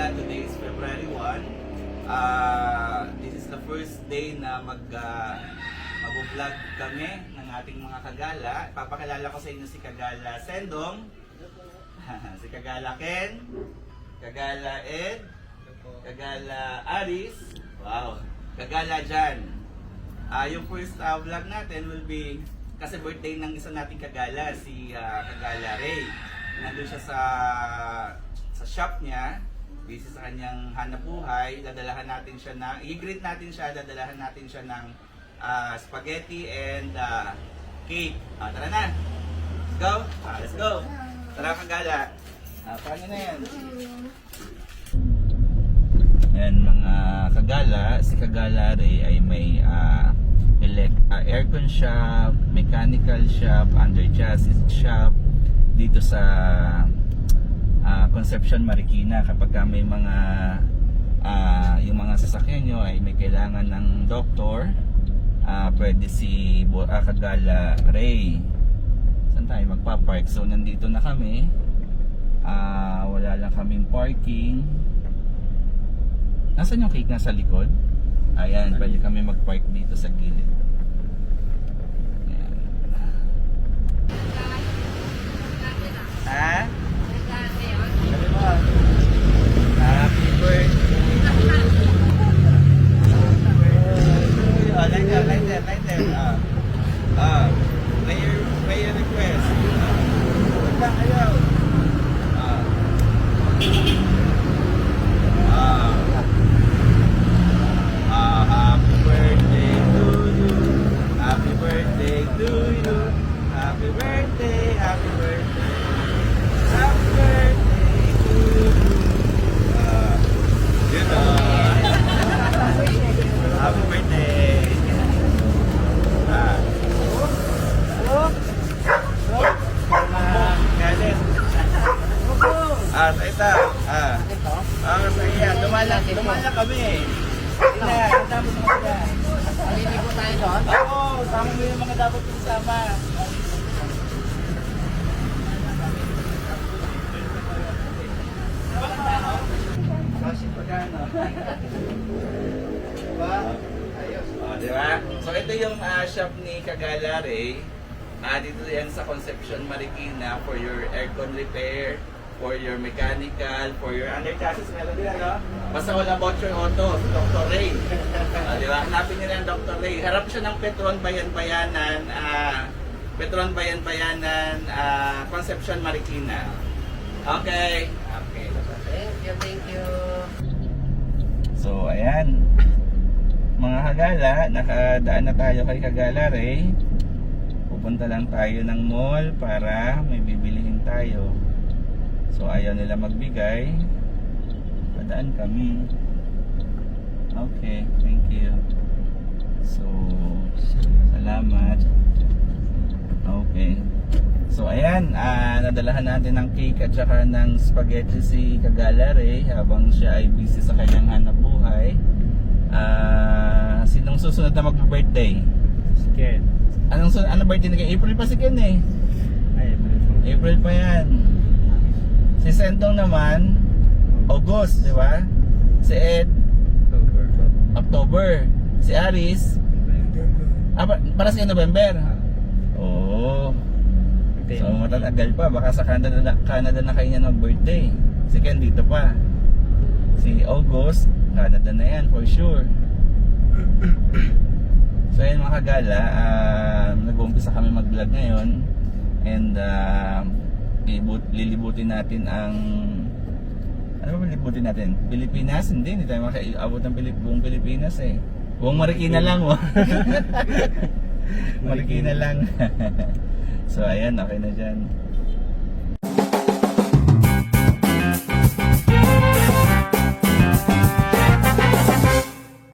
Kagala. Today is February 1. This is the first day na mag-vlog kami ng ating mga Kagala. Papakilala ko sa inyo si Kagala Sendong, si Kagala Ken, Kagala Ed, Kagala Aris, wow, Kagala Jan. Yung first vlog natin will be kasi birthday ng isa nating Kagala, si Kagala Ray. Nandun siya sa shop niya, busy sa kanyang hanap buhay. Dadalahan natin siya ng, i-greet natin siya, dadalahan natin siya ng spaghetti and cake. Tara na! Let's go! Let's go! Tara Kagala! Paano na yan? Yan mga Kagala, si Kagala Ray ay may aircon shop, mechanical shop, under chassis shop dito sa Concepcion, Marikina. Kapag may mga yung mga sasakyan nyo ay may kailangan ng doktor, pwede si Kagala Ray. Saan tayo magpa-park? So nandito na kami, wala lang kaming parking. Nasaan yung cake? Nasa likod? Ayan, pwede kami mag-park dito sa gilid. Ayan. Ha? Sabi mo, happy birthday. Lighter. May request. Huwag ayaw. Happy birthday to you. Happy birthday to you. Happy birthday, happy birthday. Happy birthday to you. Yun o. Happy birthday. Dumala kami. Ang dapat mo sila. Hindi po tayo doon? Oo, sama mo yung mga dapat mo sama. Kasi pagano. Diba? Ayos. Diba? So ito yung shop ni Kagala Ray. Dito yan sa Concepcion, Marikina for your aircon repair, for your mechanical, for your under chassis, meron din ano? Basta wala voucher auto, si Dr. Ray. Diba? Hanapin nyo lang Dr. Ray. Harap siya ng Petron Bayan-Bayanan, Concepcion, Marikina. Okay. Thank you. So, ayan. Mga Kagala, nakadaan na tayo kay Kagala Ray. Pupunta lang tayo ng mall para may bibilihin tayo. So ayaw nila magbigay. Padaan kami. Okay, thank you. So, salamat. Okay. So ayan, nadalahan natin ng cake at saka ng spaghetti si Kagala Ray habang siya ay busy sa kanyang hanap buhay. Sinong susunod na mag-birthday? Si Ken. Anong birthday na kayo? April pa si Ken eh. Ay, April pa yan. Si Sendong naman, August, di ba? Si Ed, October. Si Aris, para sa November. Oo. So matatagal pa, baka sa Canada na kayo niya ng birthday. Si Ken dito pa. Si August, Canada na yan for sure. So yun mga Kagala, nag-uumpisa kami mag-vlog ngayon. And lilibutin natin ang ano ba lilibutin natin? Pilipinas? Hindi tayo makaabot ng buong Pilipinas eh. Buong Marikina lang oh. Marikina lang. So ayan, okay na dyan.